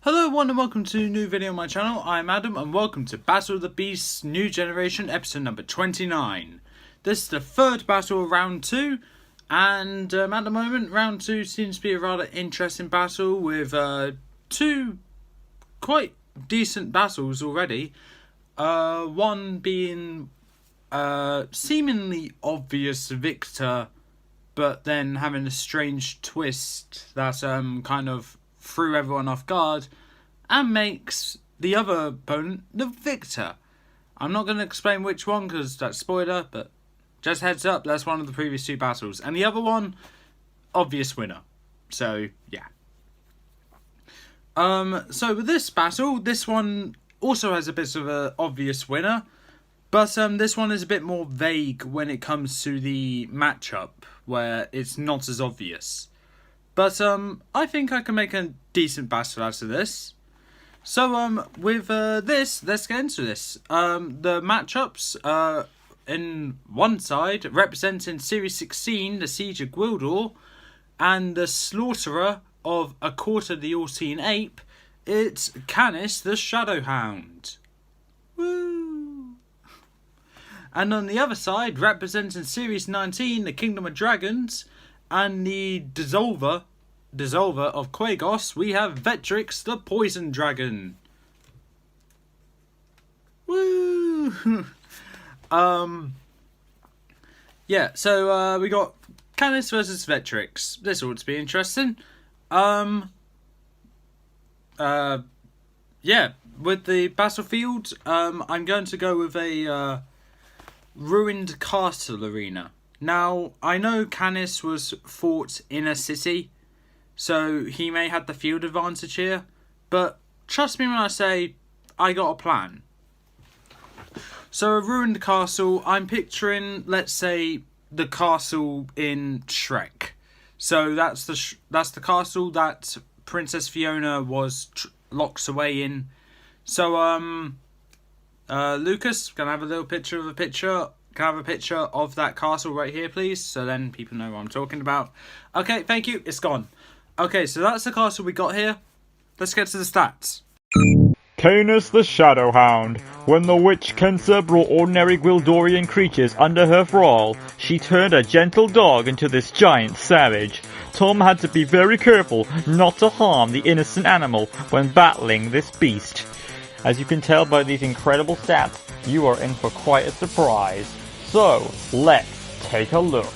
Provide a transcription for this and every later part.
Hello everyone and welcome to a new video on my channel. I'm Adam and welcome to Battle of the Beasts New Generation episode number 29. This is the third battle of round 2 and at the moment round 2 seems to be a rather interesting battle with two quite decent battles already. One being seemingly obvious victor but then having a strange twist that kind of threw everyone off guard and makes the other opponent the victor. I'm not going to explain which one because that's spoiler, but just heads up, that's one of the previous two battles. And the other one, obvious winner. So, yeah. So with this battle, this one also has a bit of an obvious winner, but this one is a bit more vague when it comes to the matchup, where it's not as obvious. But I think I can make a decent battle out of this. So with this, let's get into this. The matchups in one side representing Series 16, the Siege of Gwildor, and the Slaughterer of a Quarter the All-Seeing Ape, it's Kanis the Shadowhound. Woo! And on the other side, representing Series 19, the Kingdom of Dragons, and the Dissolver of Quagos, we have Vetrix the Poison Dragon. Woo! Yeah, so we got Kanis versus Vetrix. This ought to be interesting. Yeah, with the battlefield, I'm going to go with a ruined castle arena. Now, I know Kanis was fought in a city, so he may have the field advantage here, but trust me when I say I got a plan. So a ruined castle, I'm picturing, let's say, the castle in Shrek. So that's the castle that Princess Fiona was locked away in. So Lucas, can I have a little picture of a picture? Can I have a picture of that castle right here, please? So then people know what I'm talking about. Okay, thank you. It's gone. Okay, so that's the castle we got here. Let's get to the stats. Kanis the Shadowhound. When the witch Kensa brought ordinary Gwildorian creatures under her thrall, she turned a gentle dog into this giant savage. Tom had to be very careful not to harm the innocent animal when battling this beast. As you can tell by these incredible stats, you are in for quite a surprise. So, let's take a look.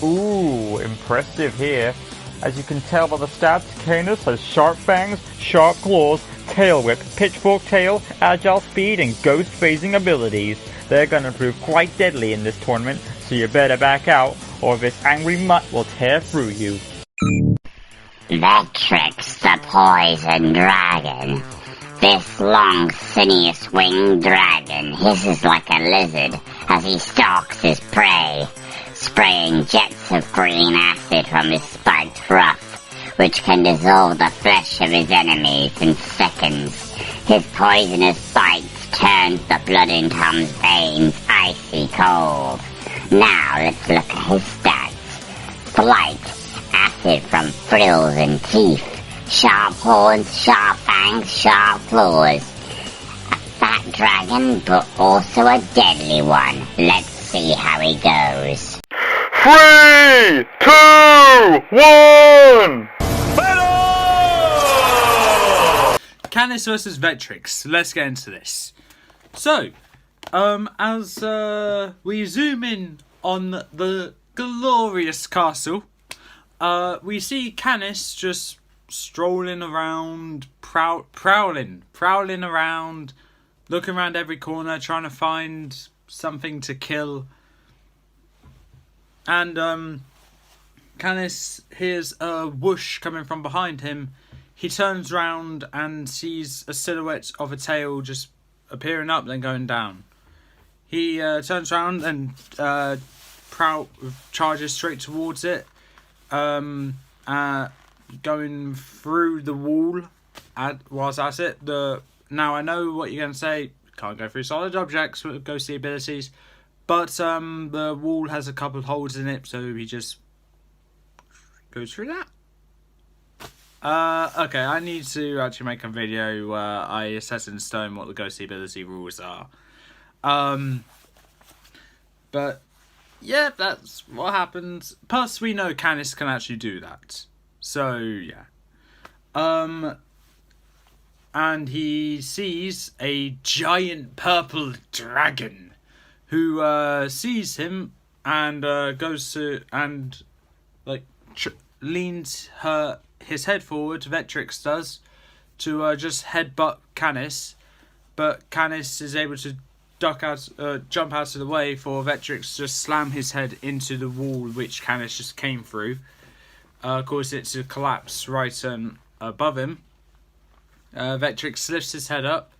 Ooh, impressive here. As you can tell by the stats, Kanis has sharp fangs, sharp claws, tail whip, pitchfork tail, agile speed, and ghost phasing abilities. They're gonna prove quite deadly in this tournament, so you better back out, or this angry mutt will tear through you. Vetrix the Poison Dragon. This long, sinuous-winged dragon hisses like a lizard as he stalks his prey, spraying jets of green acid from his spiked ruff, which can dissolve the flesh of his enemies in seconds. His poisonous bites turns the blood in Tom's veins icy cold. Now let's look at his stats. Flight, acid from frills and teeth. Sharp horns, sharp fangs, sharp claws. A fat dragon, but also a deadly one. Let's see how he goes. 3, 2, 1! Battle! Kanis versus Vetrix. Let's get into this. So, as we zoom in on the glorious castle, we see Kanis just strolling around, prowling around, looking around every corner, trying to find something to kill. And Kanis hears a whoosh coming from behind him. He turns round and sees a silhouette of a tail just appearing up, then going down. He turns around and charges straight towards it. Going through the wall whilst at it. Now I know what you're going to say, can't go through solid objects with ghostly abilities, but the wall has a couple of holes in it, so he just goes through that. Okay, I need to actually make a video where I set in stone what the ghostly ability rules are. But yeah, that's what happens. Plus, we know Kanis can actually do that. So yeah. And he sees a giant purple dragon, who sees him and goes to and like leans his head forward. Vetrix does to just headbutt Kanis, but Canis is able to jump out of the way for Vetrix to just slam his head into the wall which Canis just came through, cause it to collapse right above him. Vetrix lifts his head up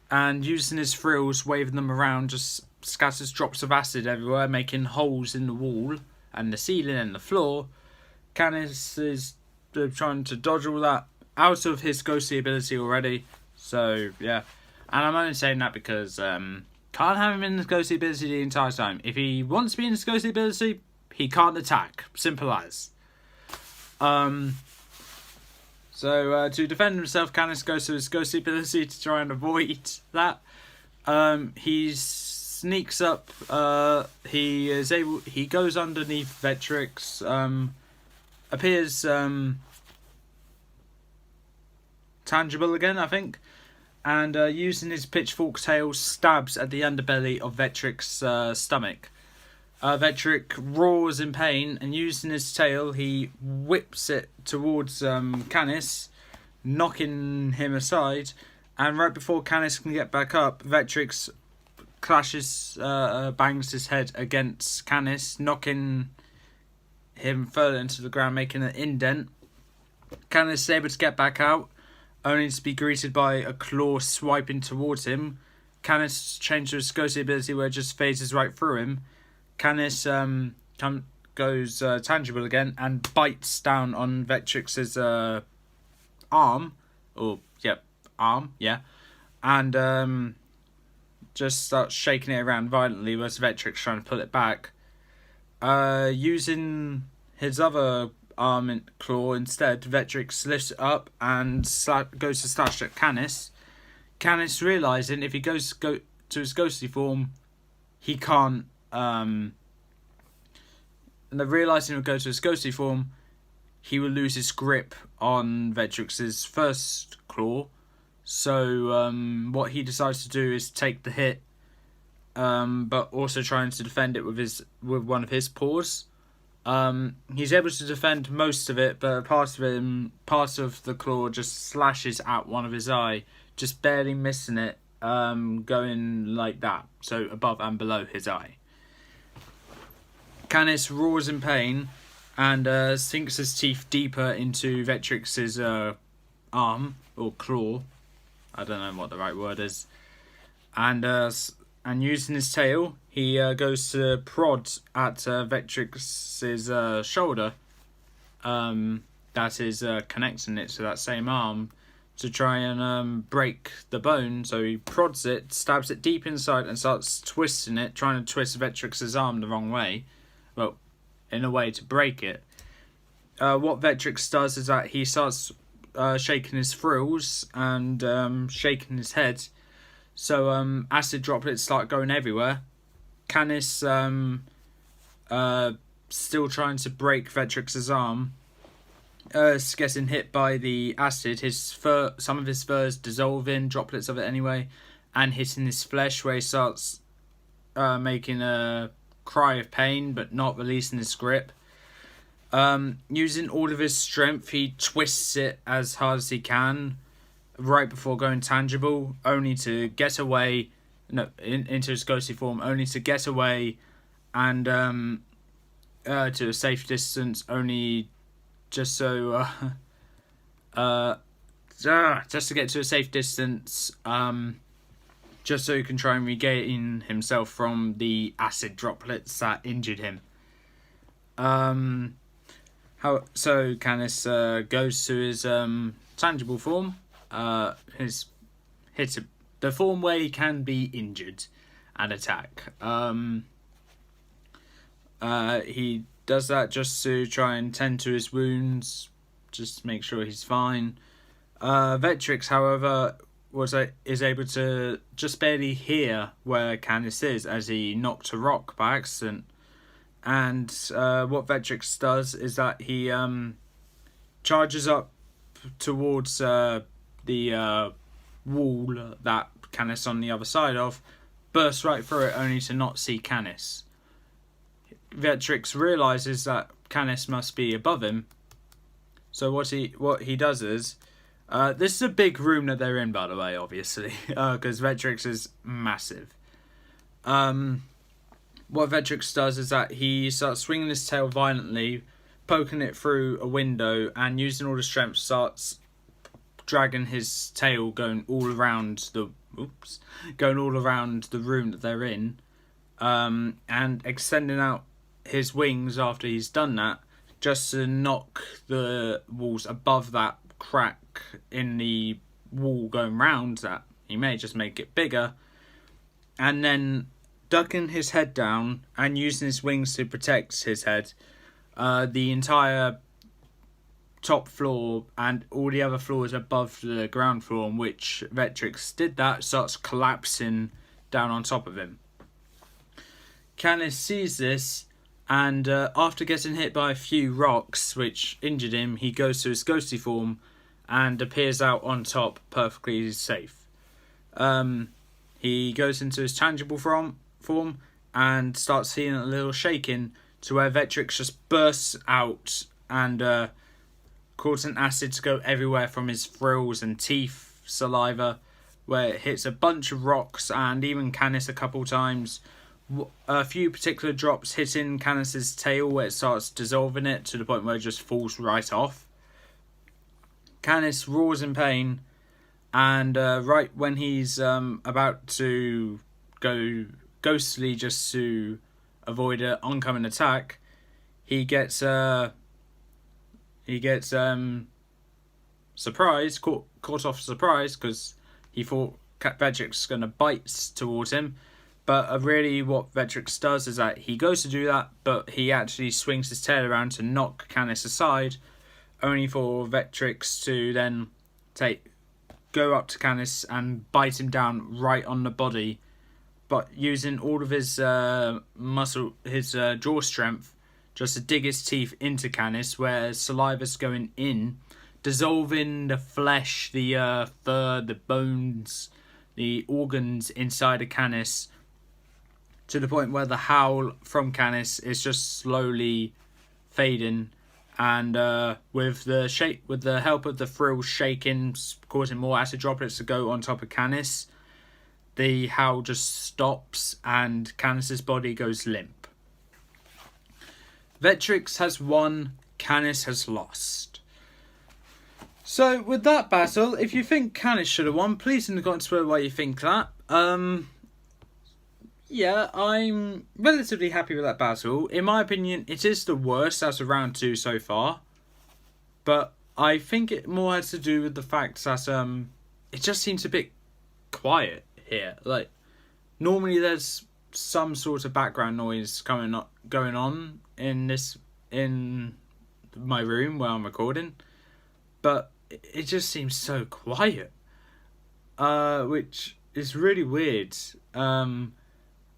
and, using his frills, waving them around, just scatters drops of acid everywhere, making holes in the wall and the ceiling and the floor. Canis is trying to dodge all that out of his ghostly ability already. So yeah, and I'm only saying that because can't have him in his ghostly ability the entire time. If he wants to be in his ghostly ability, he can't attack. Simple as. So to defend himself, Canis goes to his ghostly ability to try and avoid that. He sneaks up. He goes underneath Vetrix. Appears tangible again, I think, and using his pitchfork tail, stabs at the underbelly of Vetrix's stomach. Vetrix roars in pain, and using his tail, he whips it towards Canis, knocking him aside. And right before Canis can get back up, Vetrix bangs his head against Canis, knocking him further into the ground, making an indent. Canis is able to get back out, only to be greeted by a claw swiping towards him. Canis changes his ghostly ability where it just phases right through him. Canis goes tangible again and bites down on Vetrix's arm, and just starts shaking it around violently, whereas Vetrix trying to pull it back. Using his other arm and claw instead, Vetrix lifts it up and goes to slash at Canis. Canis, realising if he goes to his ghostly form, he can't. And realising he'll go to his ghostly form, he will lose his grip on Vetrix's first claw. So what he decides to do is take the hit, but also trying to defend it with one of his paws. He's able to defend most of it, but part of the claw just slashes out one of his eye, just barely missing it, going like that, so above and below his eye. Canis roars in pain and sinks his teeth deeper into Vetrix's arm or claw. I don't know what the right word is. And using his tail, he goes to prod at Vetrix's shoulder. That is connecting it to that same arm to try and break the bone. So he prods it, stabs it deep inside, and starts twisting it, trying to twist Vetrix's arm the wrong way. Well, in a way to break it. What Vetrix does is that he starts shaking his frills and shaking his head. So acid droplets start going everywhere. Canis still trying to break Vetrix's arm. Is getting hit by the acid. Some of his fur is dissolving, droplets of it anyway, and hitting his flesh where he starts making a cry of pain but not releasing his grip. Using all of his strength, he twists it as hard as he can right before going tangible, only to get away into his ghostly form, only to get away and to a safe distance, only just so just to get to a safe distance, just so he can try and regain himself from the acid droplets that injured him. So Canis goes to his tangible form, the form where he can be injured and attack. He does that just to try and tend to his wounds, just make sure he's fine. Vetrix, however, is able to just barely hear where Kanis is as he knocked a rock by accident. And what Vetrix does is that he charges up towards the wall that Kanis on the other side of, bursts right through it only to not see Kanis. Vetrix realizes that Kanis must be above him, so what he does is, this is a big room that they're in, by the way, obviously, because Vetrix is massive. What Vetrix does is that he starts swinging his tail violently, poking it through a window, and using all the strength starts dragging his tail going all around the room that they're in, and extending out his wings after he's done that, just to knock the walls above that crack in the wall going round that he may just make it bigger, and then ducking his head down and using his wings to protect his head, the entire top floor and all the other floors above the ground floor on which Vetrix did that starts collapsing down on top of him. Kanis sees this, and after getting hit by a few rocks which injured him, he goes to his ghostly form and appears out on top perfectly safe. He goes into his tangible form and starts feeling a little shaking, to where Vetrix just bursts out and causing acid to go everywhere from his frills and teeth, saliva, where it hits a bunch of rocks and even Kanis a couple times. A few particular drops hitting Kanis's tail where it starts dissolving it to the point where it just falls right off. Kanis roars in pain, and right when he's about to go ghostly just to avoid an oncoming attack, he gets surprised, caught off surprise, because he thought Vetrix was going to bite towards him. But really what Vetrix does is that he goes to do that, but he actually swings his tail around to knock Kanis aside, only for Vetrix to then go up to Kanis and bite him down right on the body, but using all of his jaw strength just to dig his teeth into Kanis, where saliva's going in, dissolving the flesh, the fur, the bones, the organs inside of Kanis, to the point where the howl from Kanis is just slowly fading, and with the help of the frills shaking, causing more acid droplets to go on top of Kanis, the howl just stops and Kanis's body goes limp. Vetrix has won, Kanis has lost. So with that battle, if you think Kanis should have won, please in the comments below why you think that. Yeah, I'm relatively happy with that battle. In my opinion, it is the worst out of round 2 so far. But I think it more has to do with the fact that it just seems a bit quiet here. Like, normally there's some sort of background noise going on in my room where I'm recording, but it just seems so quiet, which is really weird.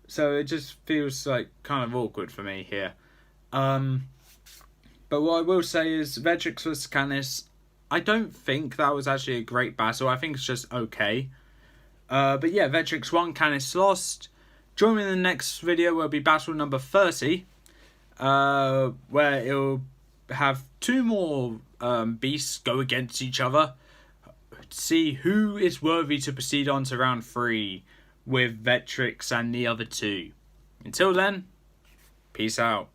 So it just feels like kind of awkward for me here. But what I will say is Vetrix vs Kanis, I don't think that was actually a great battle. I think it's just okay. But yeah, Vetrix won, Kanis lost. Join me in the next video where it'll be battle number 30. Where it'll have 2 more beasts go against each other. See who is worthy to proceed on to round 3 with Vetrix and the other 2. Until then, peace out.